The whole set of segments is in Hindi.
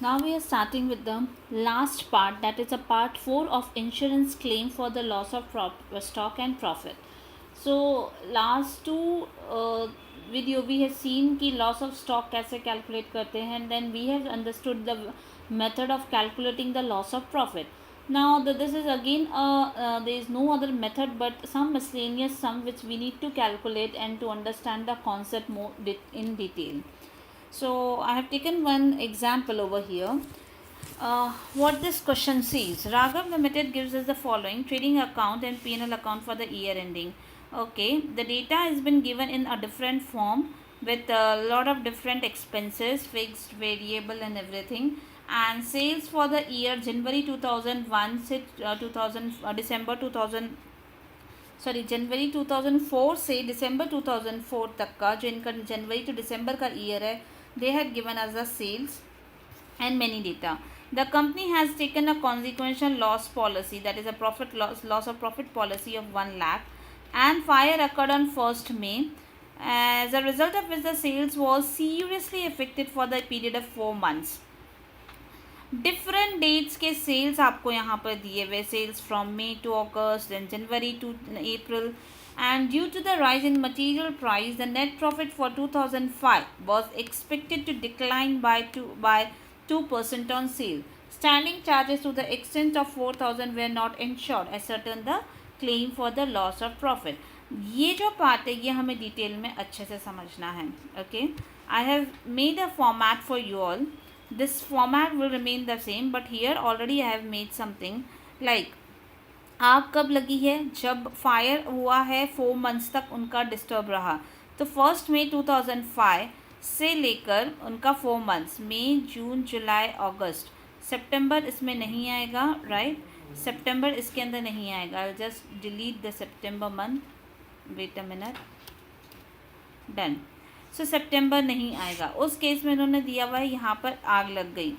Now we are starting with the last part, that is a part 4 of insurance claim for the loss of stock and profit. So last two video we have seen कि loss of stock कैसे calculate करते हैं, and then we have understood the method of calculating the loss of profit. Now this is again there is no other method but some miscellaneous sum which we need to calculate and to understand the concept more in detail. So I have taken one example over here. What this question says: Raghav Limited gives us the following trading account and P&L account for the year ending. Okay, the data has been given in a different form with a lot of different expenses, fixed, variable, and everything. And sales for the year January 2001 से 2000 December 2000 जनवरी 2004 से दिसंबर 2004 तक का जो इनका जनवरी टू दिसंबर का ईयर है, they had given us the sales and many data. The company has taken a consequential loss policy, that is a loss of profit policy of 1 lakh, and fire occurred on 1st May, as a result of which the sales was seriously affected for the period of 4 months. Different dates के सेल्स आपको यहाँ पर दिए हुए, sales from May to August, then January to April, and due to the rise in material price, the net profit for 2005 was expected to decline by 2% on sale. Standing charges to the extent of 4,000 were not ensured, ascertain the claim for the loss of profit. ये जो पार्ट है ये हमें डिटेल में अच्छे से समझना है. Okay, I have made a format for you all. This format will remain the same, but here already I have made something like आग कब लगी है, जब फायर हुआ है 4 मंथ्स तक उनका डिस्टर्ब रहा, तो 1 मई 2005 से लेकर उनका 4 मंथ्स, मई, जून, जुलाई, अगस्त, सितंबर इसमें नहीं आएगा, राइट, सितंबर इसके अंदर नहीं आएगा. I just delete the September month, wait a minute, done. So सितंबर नहीं आएगा. उस केस में इन्होंने दिया हुआ है यहाँ पर आग लग गई.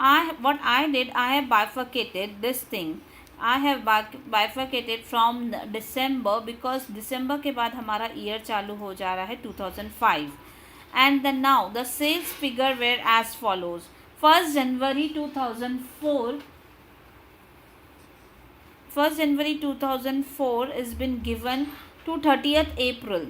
What I did, I have bifurcated this thing, I have bifurcated from December, because दिसंबर के बाद हमारा ईयर चालू हो जा रहा है 2005. And the now the sales figure were as follows. 1 January 2004 is been given to 30th April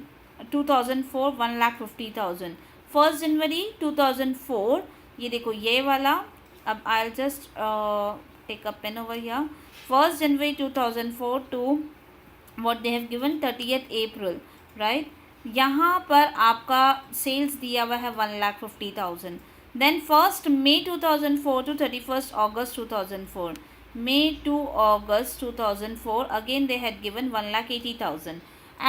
2004 1,50,000. 1 January 2004, ये देखो ये वाला. अब I just take a pen over here. 1 January 2004 to what they have given 30th April, right. यहाँ पर आपका सेल्स दिया हुआ है 1,50,000. Then 1 May 2004 to 31st August 2004. May to August 2004 again they had given 1,80,000.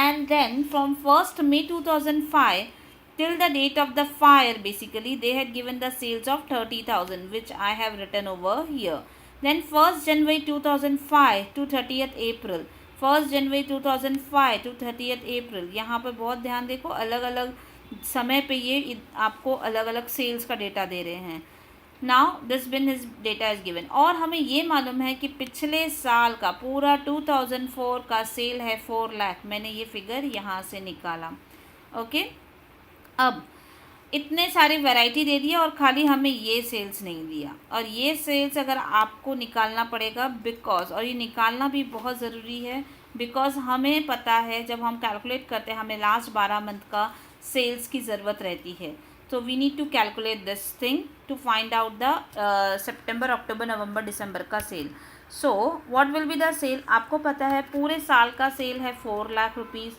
And then from 1st May 2005 till the date of the fire, basically they had given the sales of 30,000, which I have written over here. Then 1st January 2005 to 30th April, 1st January 2005 to 30th April. यहाँ पर बहुत ध्यान देखो, अलग अलग समय पे ये आपको अलग अलग सेल्स का डेटा दे रहे हैं. Now this been his data is given. और हमें ये मालूम है कि पिछले साल का पूरा 2004 का सेल है 4 लाख. मैंने ये फिगर यहाँ से निकाला. ओके, अब इतने सारी वैरायटी दे दिया और खाली हमें ये सेल्स नहीं दिया. और ये सेल्स अगर आपको निकालना पड़ेगा, बिकॉज, और ये निकालना भी बहुत ज़रूरी है, बिकॉज हमें पता है जब हम कैलकुलेट करते हैं हमें लास्ट 12 मंथ का सेल्स की ज़रूरत रहती है. So we need to calculate this thing to find out the September, October, November, December का cell. So what will be the sale? आपको पता है पूरे साल का सेल है 4 लाख रुपीज़.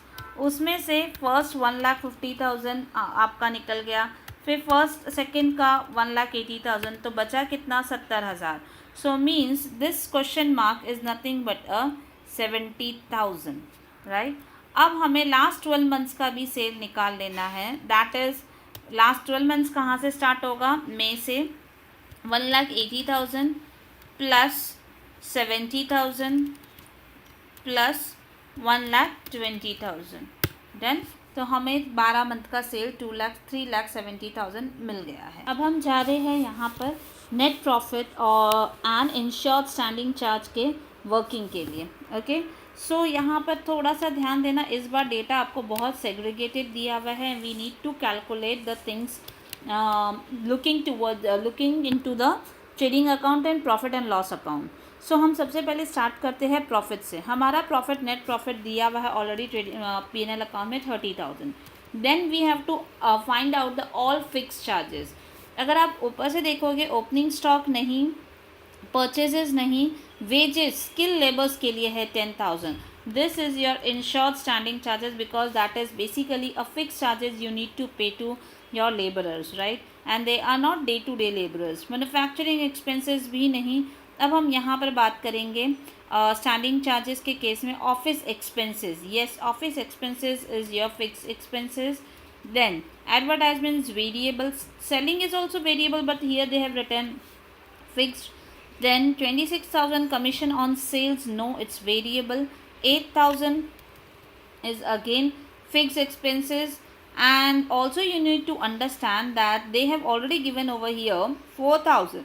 उसमें से फर्स्ट 1,50,000 आपका निकल गया, फिर फर्स्ट सेकंड का 1,80,000, तो बचा कितना, 70,000. So means this question mark is nothing but 70,000, right. अब हमें लास्ट 12 मंथ्स का भी सेल निकाल लेना है. दैट इज़ लास्ट 12 मंथ्स कहाँ से स्टार्ट होगा, मई से. 1,80,000 प्लस 70,000 प्लस 1,20,000, डन. तो हमें 12 मंथ का सेल 3,70,000 मिल गया है. अब हम जा रहे हैं यहाँ पर नेट प्रॉफिट और एंड इंश्योर्ड स्टैंडिंग चार्ज के वर्किंग के लिए. ओके, सो यहाँ पर थोड़ा सा ध्यान देना, इस बार डेटा आपको बहुत सेग्रीगेटेड दिया हुआ है. We need to calculate the things looking into the trading account and profit and loss account. So हम सबसे पहले स्टार्ट करते हैं प्रॉफिट से. हमारा प्रॉफिट नेट प्रॉफिट दिया हुआ है ऑलरेडी P&L अकाउंट में 30,000. Then we have to find out the all fix charges. अगर आप ऊपर से देखोगे, ओपनिंग स्टॉक नहीं, परचेजेस नहीं, वेजेस स्किल लेबर्स के लिए है 10,000. This is your insured standing charges because that is basically a fix charges you need to pay to your labourers, right, and they are not day to day labourers. Manufacturing expenses भी नहीं. अब हम यहाँ पर बात करेंगे स्टैंडिंग चार्जेस के केस में office expenses. Yes, office expenses is your fix expenses. Then advertisement is variable, selling is also variable, but here they have written fixed. Then 26,000 commission on sales, no, it's variable. 8,000 is again fixed expenses. And also you need to understand that they have already given over here 4,000.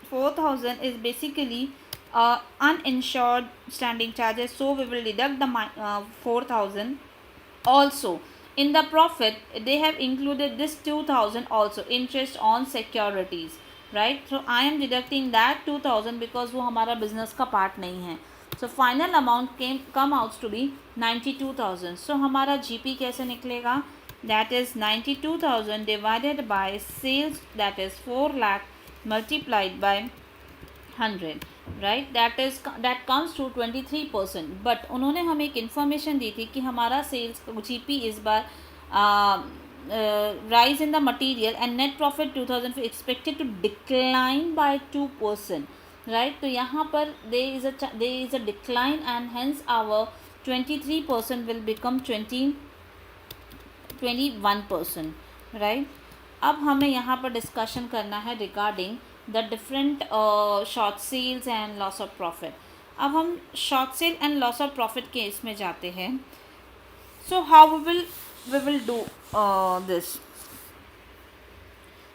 4,000 is basically uninsured standing charges, so we will deduct the 4,000. Also in the profit they have included this 2,000 also, interest on securities, right. So I am deducting that 2,000 because वो हमारा business का part नहीं है. So final amount come out to be 92,000. So हमारा GP कैसे निकलेगा? That is 92,000 divided by sales, that is 4 lakh multiplied by 100, right. That comes to 23%. But उन्होंने हमें एक इन्फॉर्मेशन दी थी कि हमारा सेल्स GP इस बार rise in the material and net profit 2,000 expected to decline by 2%, right. तो यहाँ पर there is a decline and hence our 23% will become 21%, right. अब हमें यहाँ पर डिस्कशन करना है regarding the different short sales and loss of profit. अब हम short sale and loss of profit के इसमें जाते हैं. So how we will do this.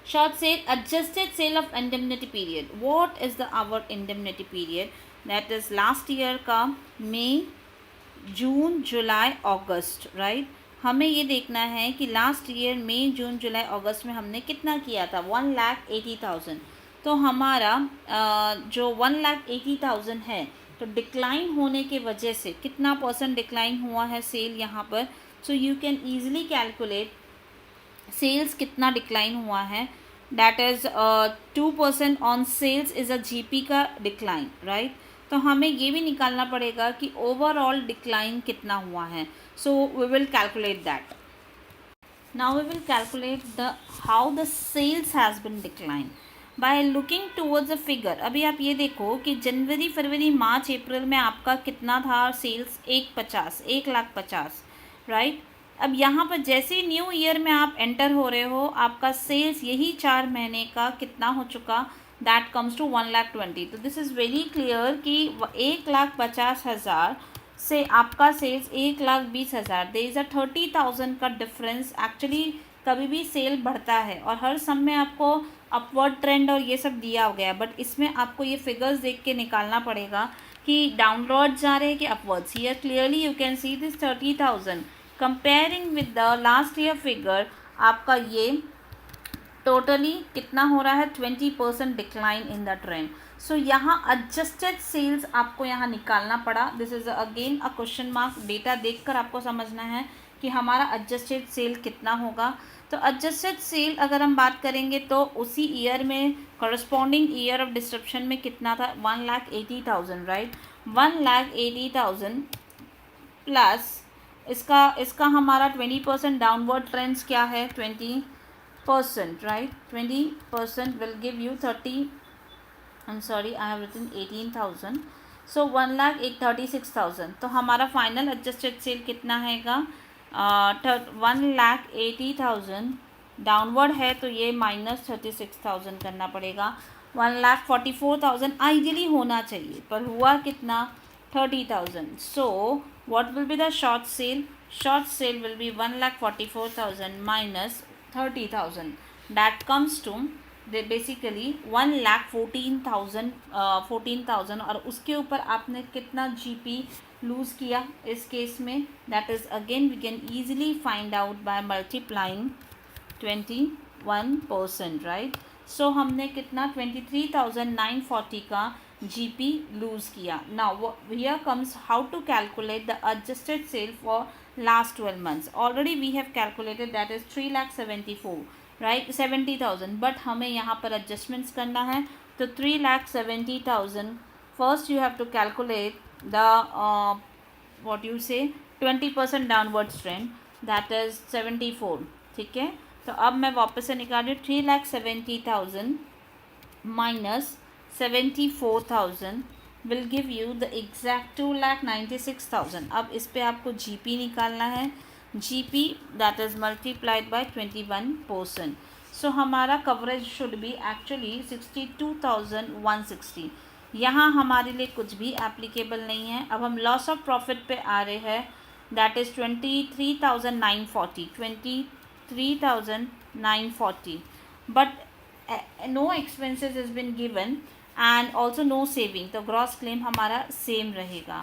Short cell, adjusted sale of indemnity period. what is the our indemnity period? that is last year का मई, जून, जुलाई, अगस्त, राइट. हमें ये देखना है कि लास्ट ईयर मई, जून, जुलाई, अगस्त में हमने कितना किया था, 1,80,000. तो हमारा जो 1,80,000 है, तो डिक्लाइन होने के वजह से कितना % डिक्लाइन हुआ है सेल यहाँ पर. So you can easily calculate sales कितना डिक्लाइन हुआ है. That is 2% on sales is a GP का डिक्लाइन, राइट. तो हमें ये भी निकालना पड़ेगा कि ओवरऑल डिक्लाइन कितना हुआ है. So we will calculate that. Now we will calculate the how the sales has been decline by looking towards a figure. अभी आप ये देखो कि जनवरी, फरवरी, मार्च, अप्रैल में आपका कितना था सेल्स, 1,50,000, राइट. अब यहाँ पर जैसे न्यू ईयर में आप एंटर हो रहे हो, आपका सेल्स यही 4 महीने का कितना हो चुका, दैट कम्स टू 1,20,000. तो दिस इज़ वेरी क्लियर कि 1,50,000 से आपका सेल्स 1,20,000, देयर इज़ अ 30,000 का डिफरेंस. एक्चुअली कभी भी सेल बढ़ता है और हर सम में आपको अपवर्ड ट्रेंड और ये सब दिया हो गया, बट इसमें आपको ये फिगर्स देख के निकालना पड़ेगा कि डाउनवर्ड जा रहे हैं कि upwards. Here clearly you can see this 30,000 comparing with the last year figure. आपका ये टोटली कितना हो रहा है, 20% डिक्लाइन इन द ट्रेंड. सो यहाँ एडजस्टेड सेल्स आपको यहाँ निकालना पड़ा. This is again a question mark. Data देखकर आपको समझना है कि हमारा एडजस्टेड सेल कितना होगा. तो एडजस्टेड सेल अगर हम बात करेंगे तो उसी ईयर में कॉरस्पॉन्डिंग ईयर ऑफ डिस्क्रिप्शन में कितना था, 1,80,000, राइट. 1,80,000 प्लस इसका हमारा 20% डाउनवर्ड ट्रेंड्स क्या है, 20%, right. 20% will give you 30, I am sorry I have written 18,000. So 1,36,000. तो हमारा फाइनल एडजस्टेड सेल कितना हैगा, 1,80,000 डाउनवर्ड है तो ये -36,000 करना पड़ेगा. 1,44,000 आइडियली होना चाहिए, पर हुआ कितना, 30,000. So what will be the short sale? Short sale will be 1,44,000 minus 30,000. That comes to basically 1,14,000 और उसके ऊपर आपने कितना GP लूज़ किया इस केस में. That is again we can easily find out by multiplying 20 21%, right. So हमने कितना 23,940 का GP लूज़ किया. Now here comes how to calculate the adjusted sale for last 12 months. Already we have calculated that is 3,74,000, right, 70,000. But हमें यहाँ पर adjustments करना है. तो 3,70,000 first you have to calculate the what you say 20% downwards trend, that is 74. ठीक है. तो अब मैं वापस से निकाल रही हूँ 3,70,000 minus 74,000 will give you the exact 2,96,000. अब इस पे आपको GP निकालना है. GP that is multiplied by 21%. सो हमारा कवरेज शुड बी एक्चुअली 62,160. यहाँ हमारे लिए कुछ भी एप्लीकेबल नहीं है. अब हम लॉस ऑफ प्रॉफिट पे आ रहे हैं, that is 23,940. But no expenses is been given and also no saving, तो gross claim हमारा same रहेगा.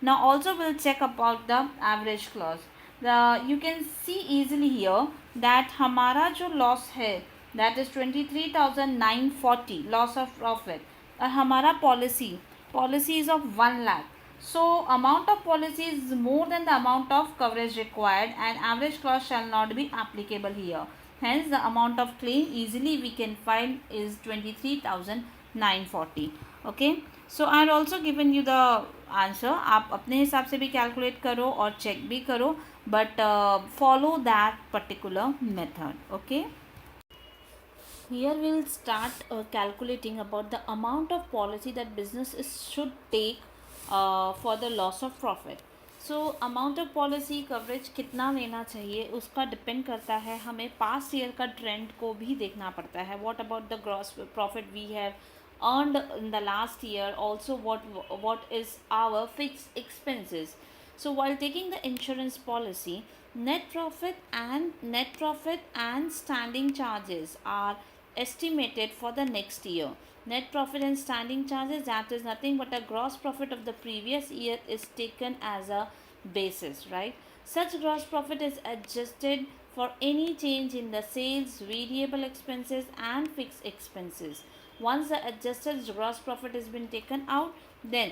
Now also we'll check about the average clause. You can see easily here that हमारा जो loss है that is 23,940 loss of profit, और हमारा policy is of 1 lakh. So amount of policy is more than the amount of coverage required and average clause shall not be applicable here. Hence the amount of claim easily we can find is 23,940. Okay, so I had also given you the answer. आप अपने हिसाब से भी कैलकुलेट करो और चेक भी करो, but follow that particular method. Okay, here we'll start calculating about the amount of policy that businesses should take for the loss of profit. So amount of policy coverage कितना लेना चाहिए उसका डिपेंड करता है. हमें पास्ट ईयर का ट्रेंड को भी देखना पड़ता है. What about the gross profit we have earned in the last year, also what is our fixed expenses. So while taking the insurance policy, net profit and standing charges are estimated for the next year. Net profit and standing charges, that is nothing but a gross profit of the previous year, is taken as a basis, right? Such gross profit is adjusted for any change in the sales, variable expenses and fixed expenses. Once the adjusted gross profit has been taken out, then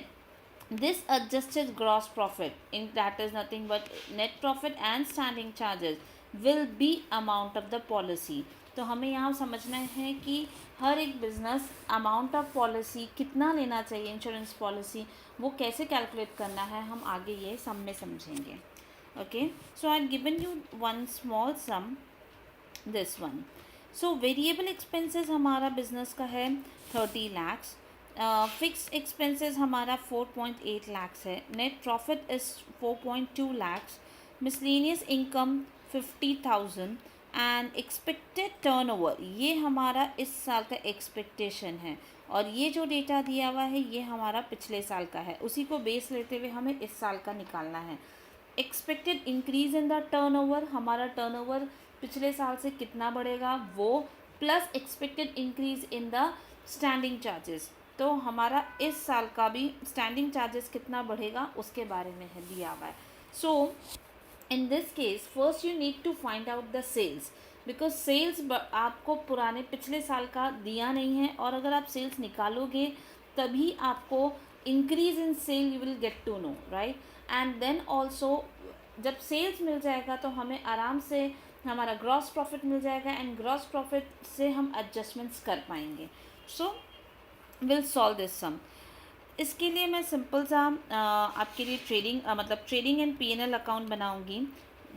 this adjusted gross profit, in that is nothing but net profit and standing charges, will be amount of the policy. तो हमें यहाँ समझना है कि हर एक बिजनेस अमाउंट ऑफ पॉलिसी कितना लेना चाहिए, इंश्योरेंस पॉलिसी, वो कैसे कैलकुलेट करना है, हम आगे ये सम में समझेंगे. Okay, so I have given you one small sum, this one. So variable expenses हमारा बिजनेस का है 30 lakhs. फिक्स एक्सपेंसेस हमारा 4.8 lakhs है. Net profit is 4.2 lakhs. Miscellaneous income 50,000 and expected turnover, ये हमारा इस साल का एक्सपेक्टेशन है. और ये जो डेटा दिया हुआ है ये हमारा पिछले साल का है, उसी को बेस लेते हुए हमें इस साल का निकालना है. Expected increase in the turnover, हमारा टर्नओवर पिछले साल से कितना बढ़ेगा वो, plus expected increase in the standing charges. तो हमारा इस साल का भी स्टैंडिंग चार्जेस कितना बढ़ेगा उसके बारे में है दिया हुआ है. So in this case first you need to find out the sales, because sales आपको पुराने पिछले साल का दिया नहीं है, और अगर आप सेल्स निकालोगे तभी आपको increase in sale you will get to know, right. And then also जब सेल्स मिल जाएगा तो हमें आराम से हमारा ग्रॉस प्रॉफिट मिल जाएगा, एंड ग्रॉस प्रॉफिट से हम एडजस्टमेंट्स कर पाएंगे. सो विल सॉल्व दिस सम. इसके लिए मैं सिंपल सा आपके लिए ट्रेडिंग एंड P&L अकाउंट बनाऊंगी.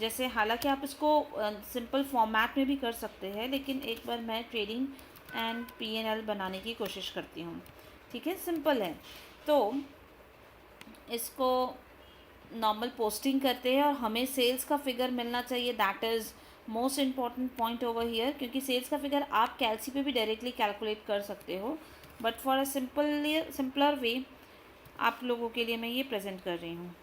जैसे हालांकि आप इसको सिंपल फॉर्मेट में भी कर सकते हैं, लेकिन एक बार मैं ट्रेडिंग एंड P&L बनाने की कोशिश करती हूँ. ठीक है, सिंपल है. तो इसको नॉर्मल पोस्टिंग करते हैं और हमें सेल्स का फिगर मिलना चाहिए. That is most important point over here, क्योंकि सेल्स का फिगर आप कैलसी पे भी डायरेक्टली कैलकुलेट कर सकते हो, but for a simpler way आप लोगों के लिए मैं ये प्रेजेंट कर रही हूँ.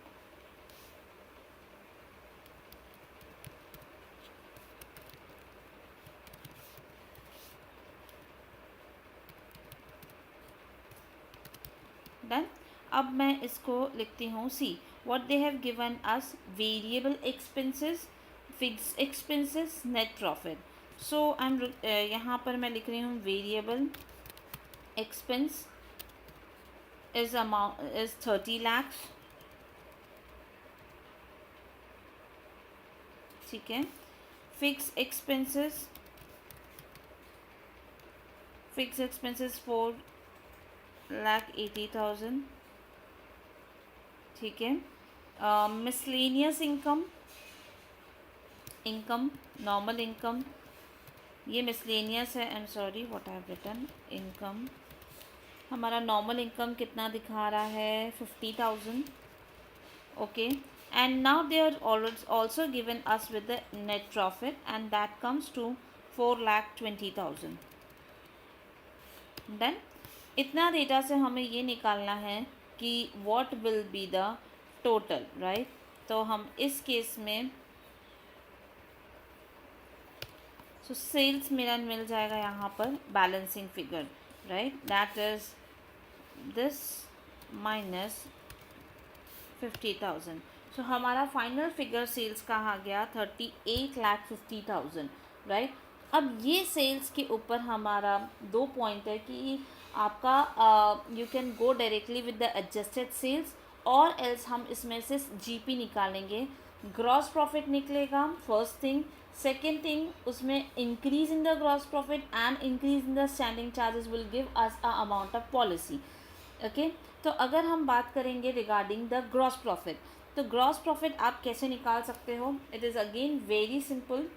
डन. अब मैं इसको लिखती हूँ. See what they have given us, variable expenses, fixed expenses, net profit. So I am यहाँ पर मैं लिख रही हूँ variable expense is amount is 30 lakhs, ठीक है। फिक्स एक्सपेंसेस 4,80,000, ठीक है। मिसलेनियस इनकम नॉर्मल इनकम, ये मिसलेनियस है, I am sorry what I have written, income हमारा नॉर्मल इनकम कितना दिखा रहा है 50,000, okay. And now they are also given us with the net profit and that comes to 4,20,000। Done. इतना डेटा से हमें ये निकालना है कि what will be the total, right. तो हम इस केस में सेल्स मेरा मिल जाएगा यहाँ पर balancing figure, right, that is this minus 50,000। सो हमारा फाइनल फिगर सेल्स का आ गया 38,50,000, राइट। अब ये सेल्स के ऊपर हमारा 2 पॉइंट है कि आपका you can go directly with the adjusted sales और एल्स हम इसमें से जीपी निकालेंगे, ग्रॉस प्रॉफिट निकलेगा फर्स्ट थिंग। सेकेंड थिंग, उसमें increase in the gross profit and increase in the standing charges will give us a amount of policy, okay. तो अगर हम बात करेंगे रिगार्डिंग द ग्रॉस प्रॉफिट, तो ग्रॉस प्रॉफिट आप कैसे निकाल सकते हो, it is again very simple.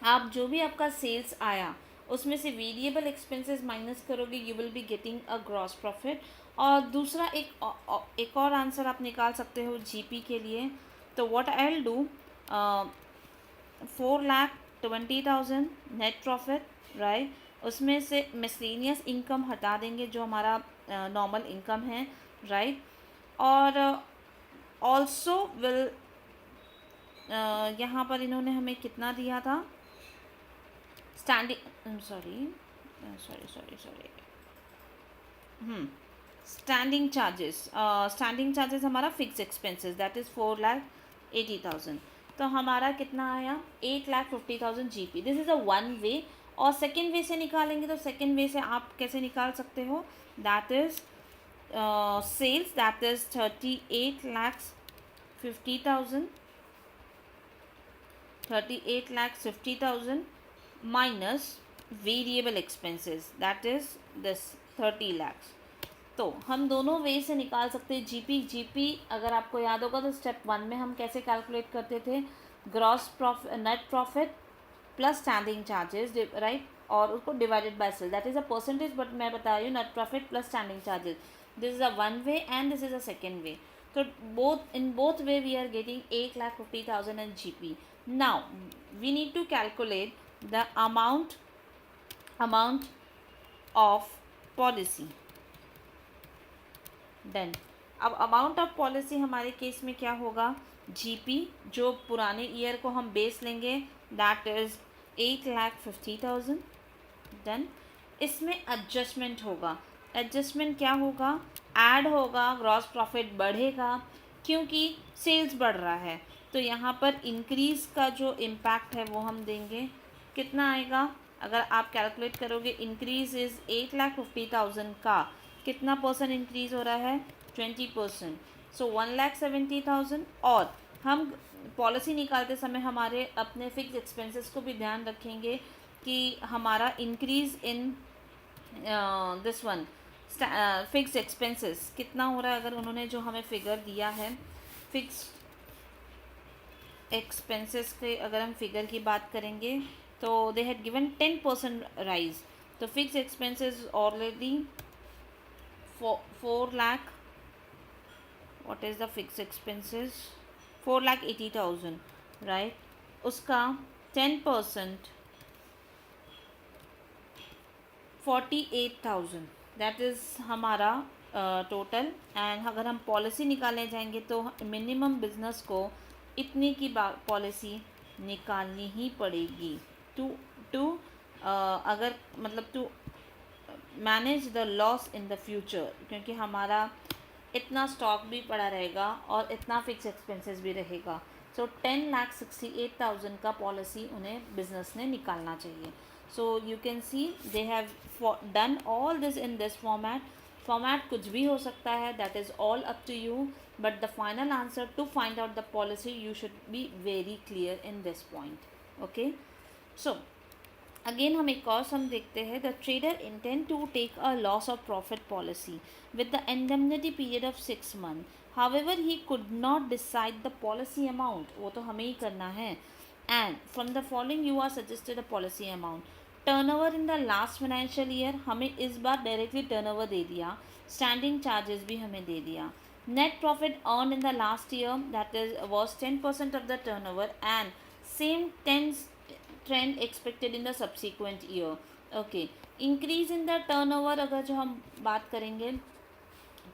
आप जो भी आपका सेल्स आया उसमें से वेरिएबल एक्सपेंसेस माइनस करोगे, you will be getting a gross profit. और दूसरा एक और आंसर आप निकाल सकते हो जीपी के लिए। तो what I will do, 4,20,000 net profit, right, उसमें से मिसलेनियस इनकम हटा देंगे जो हमारा नॉर्मल इनकम है, राइट। और ऑल्सो विल यहाँ पर इन्होंने हमें कितना दिया था, स्टैंडिंग स्टैंडिंग चार्जेस हमारा फिक्स एक्सपेंसेस दैट इज़ 4,80,000। तो हमारा कितना आया 8,50,000 GP. This is a one वे। और सेकेंड वे से निकालेंगे तो सेकेंड वे से आप कैसे निकाल सकते हो, that is sales that is 38,50,000 minus variable expenses that is this 30 lakhs। तो हम दोनों वे से निकाल सकते हैं जीपी। अगर आपको याद होगा तो स्टेप 1 में हम कैसे कैलकुलेट करते थे, net profit plus standing charges, right, और उसको divided by sale, that is a percentage, but मैं बता रही हूँ net profit plus standing charges. This is a one way and this is a second way. तो both way we are getting 8,50,000 and GP. Now we need to calculate the amount of policy. Then अब अमाउंट ऑफ पॉलिसी हमारे केस में क्या होगा, जीपी जो पुराने ईयर को हम बेस लेंगे दैट इज़ 8,50,000। देन इसमें एडजस्टमेंट होगा, एडजस्टमेंट क्या होगा, ऐड होगा, ग्रॉस प्रॉफिट बढ़ेगा क्योंकि सेल्स बढ़ रहा है। तो यहाँ पर इंक्रीज़ का जो इम्पैक्ट है वो हम देंगे, कितना आएगा, अगर आप कैलकुलेट करोगे इंक्रीज़ इज़ 8,50,000 का कितना परसेंट इंक्रीज़ हो रहा है, 20%। सो 1,70,000। और हम पॉलिसी निकालते समय हमारे अपने फिक्स एक्सपेंसेस को भी ध्यान रखेंगे कि हमारा increase in this one fix expenses कितना हो रहा है। अगर उन्होंने जो हमें फिगर दिया है फिक्स एक्सपेंसेस के, अगर हम फिगर की बात करेंगे तो दे हैड गिवन 10% राइज। तो fix expenses already 4 lakh, what is the fixed expenses, 4,80,000, right, उसका 10% 48,000 दैट इज़ हमारा टोटल। एंड अगर हम पॉलिसी निकालने जाएंगे तो मिनिमम बिजनेस को इतनी की पॉलिसी निकालनी ही पड़ेगी टू अगर मतलब to manage the loss in the future, क्योंकि हमारा इतना स्टॉक भी पड़ा रहेगा और इतना फिक्स एक्सपेंसेस भी रहेगा। सो तो 10,68,000 का पॉलिसी उन्हें बिजनेस ने निकालना चाहिए. So you can see they have done all this in this format कुछ भी हो सकता है, that is all up to you, but the final answer to find out the policy you should be very clear in this point. Okay, so again हम एक और सम देखते हैं. The trader intend to take a loss of profit policy with the indemnity period of 6 months. However he could not decide the policy amount, वो तो हमें ही करना है. And from the following you are suggested a policy amount. Turnover in the last financial year, हमें इस बार डायरेक्टली टर्नओवर दे दिया, स्टैंडिंग चार्जेस भी हमें दे दिया. Net profit earn in the last year that is was 10% of the turnover and same 10 trend expected in the subsequent year. Okay, increase in the turnover अगर जो हम बात करेंगे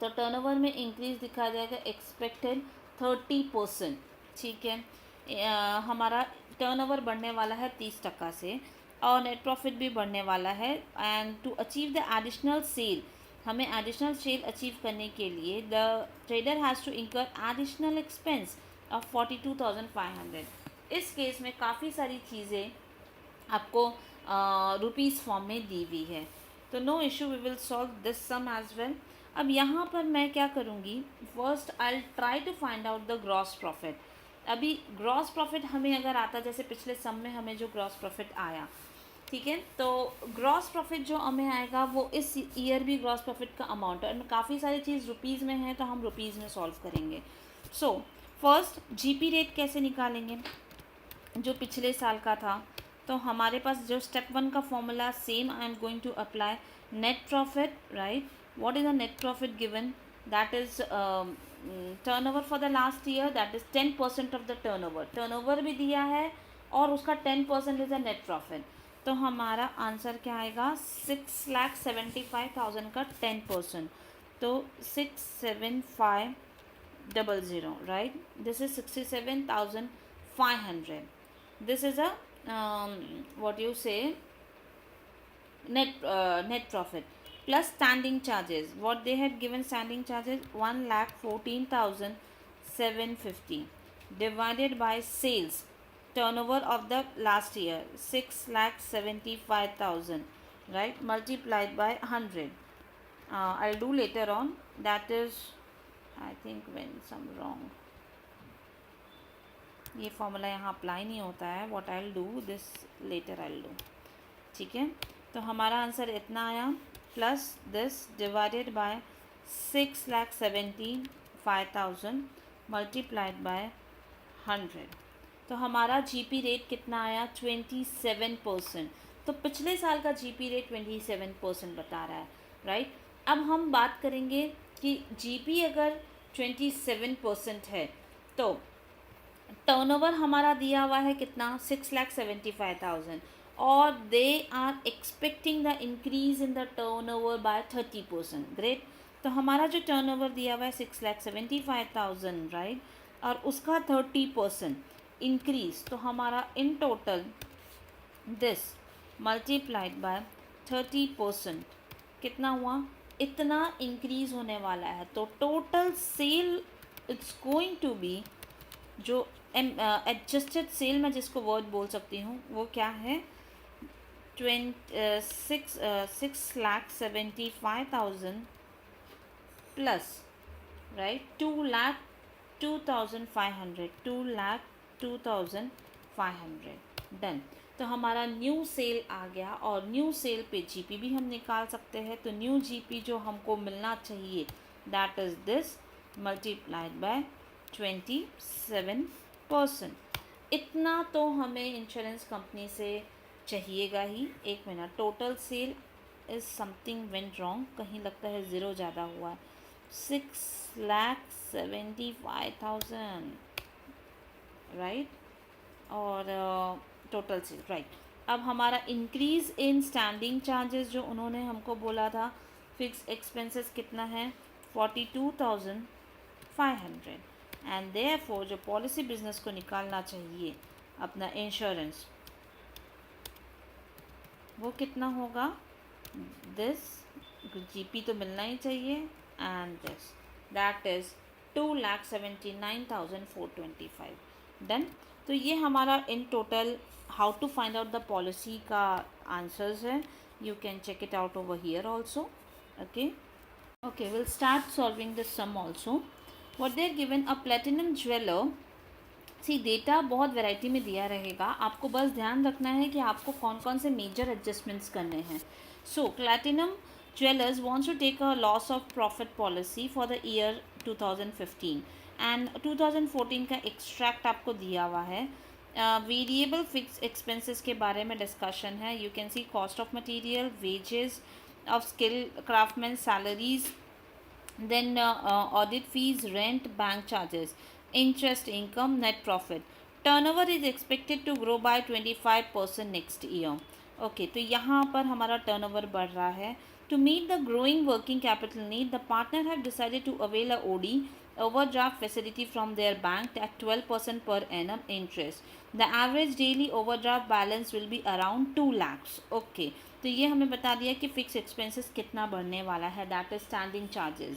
तो टर्नओवर में इंक्रीज दिखा जाएगा एक्सपेक्टेड 30%. ठीक है, हमारा टर्नओवर बढ़ने वाला है 30% से और नेट प्रॉफिट भी बढ़ने वाला है. And to achieve the additional sale, हमें एडिशनल सेल अचीव करने के लिए the trader has to incur additional expense of 42,500. इस केस में काफ़ी सारी चीज़ें आपको रुपीज़ फॉर्म में दी हुई है, तो no issue, we will solve this sum as well. अब यहाँ पर मैं क्या करूँगी, first I try to find out the gross profit. अभी ग्रॉस प्रॉफिट हमें अगर आता, जैसे पिछले सम में हमें जो ग्रॉस प्रॉफिट आया, ठीक है, तो ग्रॉस प्रॉफिट जो हमें आएगा वो इस ईयर भी ग्रॉस प्रॉफिट का अमाउंट है. काफ़ी सारी चीज़ रुपीज़ में है तो हम रुपीज़ में सॉल्व करेंगे. सो फर्स्ट जीपी रेट कैसे निकालेंगे जो पिछले साल का था. तो हमारे पास जो स्टेप 1 का formula same I am going to apply. Net profit, right, what is the net profit given, that is turnover for the last year, that is 10% of the turnover भी दिया है और उसका 10% इज़ द नेट प्रॉफिट. तो हमारा आंसर क्या आएगा, 6,75,000 का 10%, तो 67500, right, this is 67,500. This is a what you say, net profit plus standing charges. What they had given standing charges, 1,14,750 divided by sales turnover of the last year, 6,75,000, right, multiplied by 100. I'll do later on, that is I think when some wrong, ये फॉर्मूला यहाँ अप्लाई नहीं होता है. What I will do this later I will do. ठीक है, तो हमारा आंसर इतना आया plus this divided by 6,75,000 multiplied by 100. तो हमारा जीपी रेट कितना आया, 27%. तो पिछले साल का जीपी रेट 27% बता रहा है, राइट. अब हम बात करेंगे कि जीपी अगर 27% है तो टर्नओवर हमारा दिया हुआ है कितना, 6,75,000, और they are expecting the increase in the turnover by 30%. Great. तो हमारा जो टर्नओवर दिया हुआ है 6,75,000, राइट, और उसका 30% इंक्रीज, तो हमारा in total this multiplied by 30% कितना हुआ, इतना इंक्रीज होने वाला है. तो total sale it's going to be, जो एडजस्टेड सेल मैं जिसको वर्ड बोल सकती हूँ वो क्या है, 6,75,000 प्लस, राइट, 2,02,500, 2,02,500. डन. तो हमारा न्यू सेल आ गया और न्यू सेल पे जीपी भी हम निकाल सकते हैं. तो न्यू जीपी जो हमको मिलना चाहिए that is this multiplied bye 27%. इतना तो हमें इंश्योरेंस कंपनी से चाहिएगा ही. एक minute, total sale is something went wrong, कहीं लगता है ज़ीरो ज़्यादा हुआ है. 6,75,000, राइट, और टोटल सेल, राइट. अब हमारा इंक्रीज़ इन स्टैंडिंग चार्जेस जो उन्होंने हमको बोला था, फिक्स एक्सपेंसेस कितना है, 42,500. एंड देयरफॉर जो पॉलिसी बिजनेस को निकालना चाहिए अपना इंश्योरेंस, वो कितना होगा, दिस जीपी तो मिलना ही चाहिए, and this that is 2,79,425. Done. तो ये हमारा in total how to find out the policy का आंसर्स है. You can check it out over here also. Okay. Okay, we'll start solving this sum also. What they are given, a platinum jeweler. See data बहुत वैरायटी में दिया रहेगा, आपको बस ध्यान रखना है कि आपको कौन कौन से मेजर एडजस्टमेंट्स करने हैं. So platinum jewellers wants to take a loss of profit policy for the year 2015 and 2014 का एक्सट्रैक्ट आपको दिया हुआ है. वेरिएबल फिक्स एक्सपेंसेस के बारे में डिस्कशन है. You can C cost of material, wages of skilled craftsmen, salaries, then audit fees, rent, bank charges, interest income, net profit. Turnover is expected to grow by 25% next year. Okay, तो यहाँ पर हमारा टर्नओवर बढ़ रहा है. To meet the growing working capital need, the partner have decided to avail a OD overdraft facility from their bank at 12% per annum interest. The average daily overdraft balance will be around 2 lakhs. Okay, तो ये हमें बता दिया कि फिक्स एक्सपेंसेस कितना बढ़ने वाला है, that is standing charges.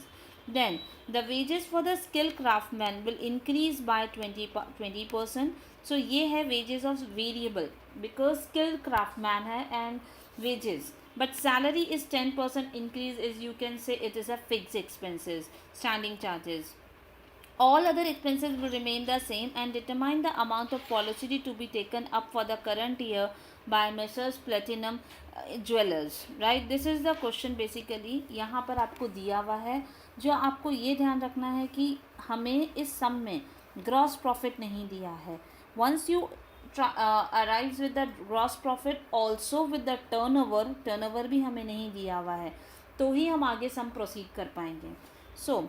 Then the wages for the skill craftsman will increase by 20%. So ये है wages of variable because skill craftsman है and wages, but salary is 10% increase, as you can say it is a fixed expenses, standing charges. All other expenses will remain the same and determine the amount of policy to be taken up for the current year by Messrs Platinum Jewelers. Right, this is the question basically. यहाँ पर आपको दिया हुआ है. जो आपको ये ध्यान रखना है कि हमें इस सम में ग्रॉस प्रॉफिट नहीं दिया है. Once you arrives with the gross profit also with the turnover भी हमें नहीं दिया हुआ है, तो ही हम आगे सम प्रोसीड कर पाएंगे. So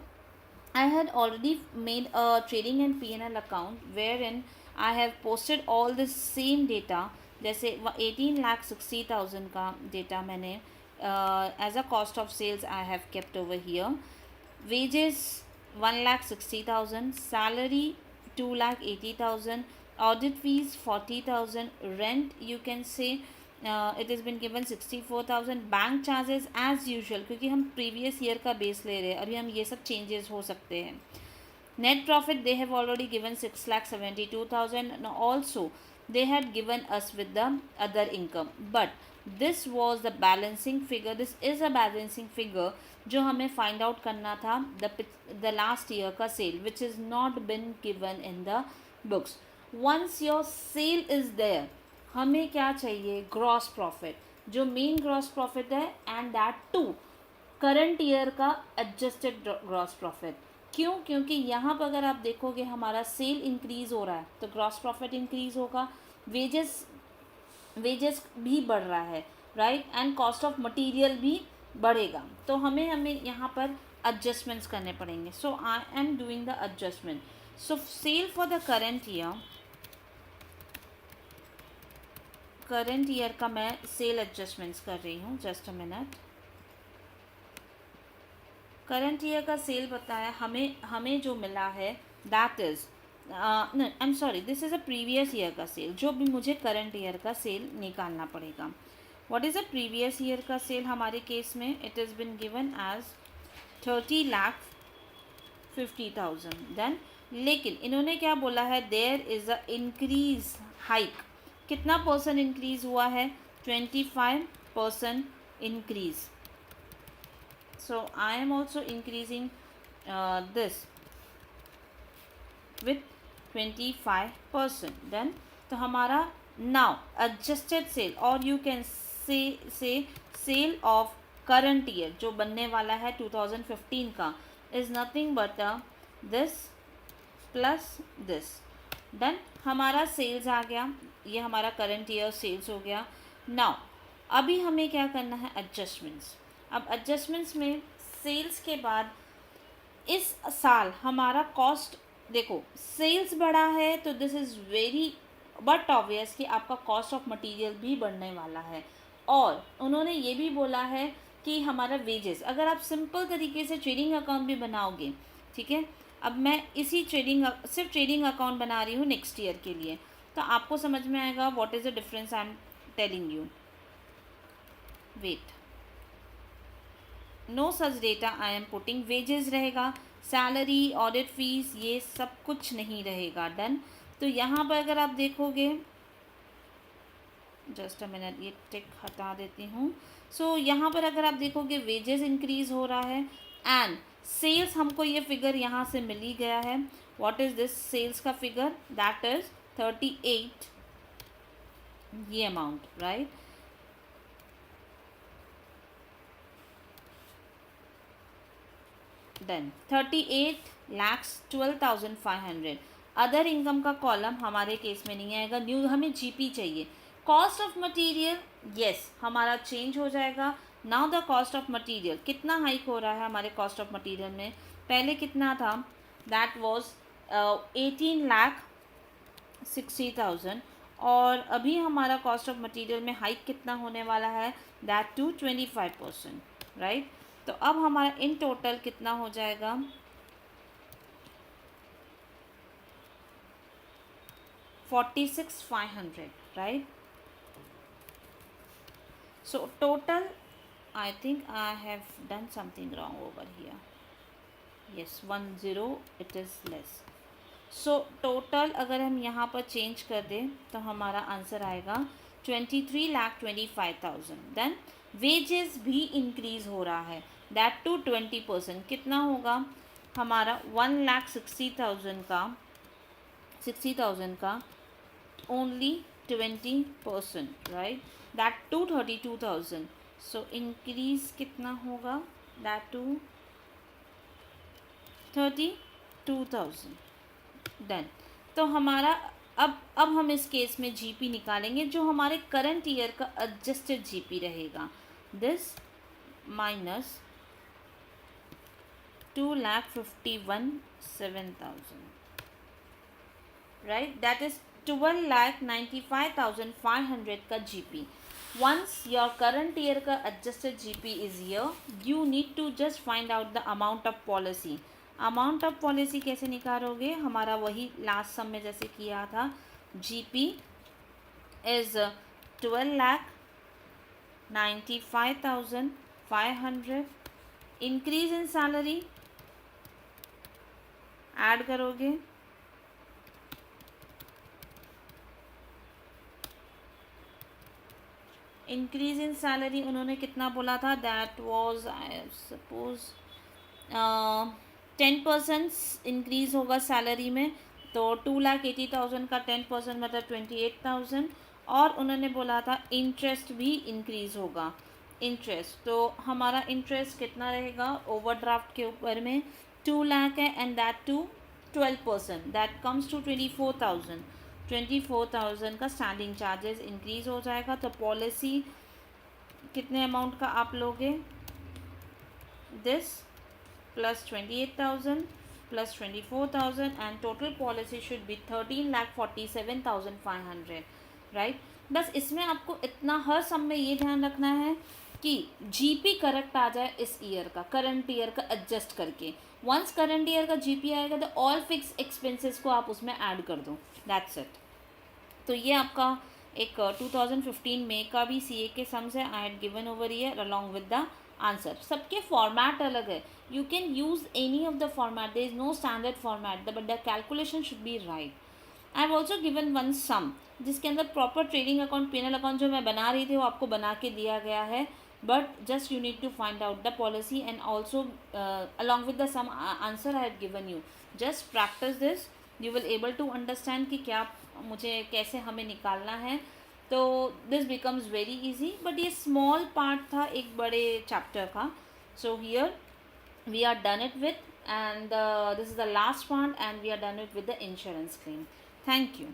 I had already made a trading and P&L account wherein I have posted all this same data. जैसे 18,60,000 का डेटा मैंने as a cost of sales I have kept over here. Wages 1,60,000, salary 2,80,000, audit fees 40,000, rent you can say it is been given 64,000, bank charges as usual क्योंकि हम प्रीवियस ईयर का बेस ले रहे हैं, अभी हम ये सब चेंजेस हो सकते हैं. Net profit they have already given 6,72,000 and also they had given us with the other income, but this was the balancing figure. This is a balancing figure जो हमें find out करना था the last year का sale which is not been given in the books. Once your sale is there, हमें क्या चाहिए, ग्रॉस प्रॉफिट, जो मेन ग्रॉस प्रॉफिट है and that to current year का एडजस्टेड ग्रॉस प्रॉफिट. क्यों? क्योंकि यहाँ पर अगर आप देखोगे हमारा सेल इंक्रीज़ हो रहा है तो ग्रॉस प्रॉफिट इंक्रीज़ होगा, वेजेस भी बढ़ रहा है, right, and cost of material भी बढ़ेगा. तो हमें यहाँ पर एडजस्टमेंट्स करने पड़ेंगे. So I am doing the adjustment. So sale for the current year का मैं सेल एडजस्टमेंट्स कर रही हूँ. Just a minute. Current year का सेल बताया हमें जो मिला है that is I am sorry, this is a previous year का सेल. जो भी मुझे करंट ईयर का सेल निकालना पड़ेगा. What is a previous year का सेल हमारे केस में? It is been given as 30,50,000. Then लेकिन इन्होंने क्या बोला है, there is a increase hike. कितना परसेंट इंक्रीज़ हुआ है? 25% increase. So I am also increasing this with 25%. Then तो हमारा now adjusted sale और you can say sale of current year जो बनने वाला है 2015 का is nothing but this plus this. Then हमारा सेल्स आ गया, ये हमारा करंट ईयर सेल्स हो गया. now अभी हमें क्या करना है? एडजस्टमेंट्स. अब एडजस्टमेंट्स में सेल्स के बाद इस साल हमारा कॉस्ट, देखो सेल्स बढ़ा है तो this is very but obvious कि आपका कॉस्ट ऑफ मटेरियल भी बढ़ने वाला है. और उन्होंने ये भी बोला है कि हमारा वेजेस, अगर आप सिंपल तरीके से ट्रेडिंग अकाउंट भी बनाओगे, ठीक है, अब मैं इसी सिर्फ ट्रेडिंग अकाउंट बना रही हूँ नेक्स्ट ईयर के लिए, तो आपको समझ में आएगा what is the difference I am telling you. Wait, no such data I am putting. Wages रहेगा, सैलरी, ऑडिट फीस, ये सब कुछ नहीं रहेगा. डन. तो यहाँ पर अगर आप देखोगे, जस्ट अ मिनट, ये टिक हटा देती हूँ। सो यहाँ पर अगर आप देखोगे वेजेस इंक्रीज हो रहा है एंड सेल्स, हमको ये फिगर यहाँ से मिल ही गया है। व्हाट इज दिस सेल्स का फिगर? दैट इज 38, ये amount, right. Then 38,12,500। Other income का कॉलम हमारे केस में नहीं आएगा, न्यू हमें जीपी चाहिए। कॉस्ट ऑफ मटेरियल, यस, हमारा चेंज हो जाएगा। Now the cost of material, कितना हाइक हो रहा है हमारे कॉस्ट ऑफ मटेरियल में? पहले कितना था? दैट वॉज 18,60,000, और अभी हमारा कॉस्ट ऑफ मटेरियल में हाइक कितना होने वाला है? That to 25%, right. तो अब हमारा इन टोटल कितना हो जाएगा? 46,500, right. So total, I think I have done something wrong over here. Yes, 10, it is less. So total अगर हम यहाँ पर चेंज कर दें तो हमारा आंसर आएगा 23,25,000। देन वेजेस भी इंक्रीज हो रहा है, दैट टू 20%। कितना होगा हमारा? 1,60,000 का only 20%, right? That to 32,000. So increase कितना होगा? That to 32,000. Done. तो हमारा अब हम इस केस में जीपी निकालेंगे जो हमारे करंट ईयर का एडजस्टेड जीपी रहेगा। This minus 2,51,7,000, right. That is 12,95,500 का GP. Once your current year का adjusted GP is here, you need to just find out the amount of policy. Amount of policy कैसे निकालोगे? हमारा वही लास्ट सम में जैसे किया था, GP is 12,95,500। Increase in salary add करोगे, इंक्रीज इन सैलरी उन्होंने कितना बोला था? That was I suppose 10% increase होगा सैलरी में। तो 2,80,000 का 10% मतलब 28,000। और उन्होंने बोला था इंटरेस्ट भी इंक्रीज होगा। इंटरेस्ट, तो हमारा इंटरेस्ट कितना रहेगा ओवरड्राफ्ट के ऊपर में? 2 लाख है and that to 12%, that comes to 24,000। 24,000 का स्टैंडिंग चार्जेस इंक्रीज हो जाएगा। तो पॉलिसी कितने अमाउंट का आप लोगे? This plus 28,000 plus 24,000 and total policy should be 13,47,500, right. बस इसमें आपको इतना हर सम में ये ध्यान रखना है कि जीपी करेक्ट आ जाए इस ईयर का, करंट ईयर का एडजस्ट करके। वंस करंट ईयर का जीपी आएगा तो ऑल फिक्स एक्सपेंसेस को आप उसमें ऐड कर दो, दैट्स इट। तो ये आपका एक 2015 में का भी सीए के सम्स है, I had given over year along with the answer. सबके फॉर्मेट अलग है, you can use any of the format, there is no standard format, but the calculation should be right. I have also given one sum जिसके अंदर proper trading account, PNL account जो मैं बना रही थी वो आपको बना के दिया गया है, but just you need to find out the policy and also along with the some answer I had given you. Just practice this, you will able to understand कि क्या मुझे कैसे हमें निकालना है। तो this becomes very easy, but ये small part था एक बड़े chapter का। So here we are done it with, and this is the last part, and we are done it with the insurance claim. Thank you.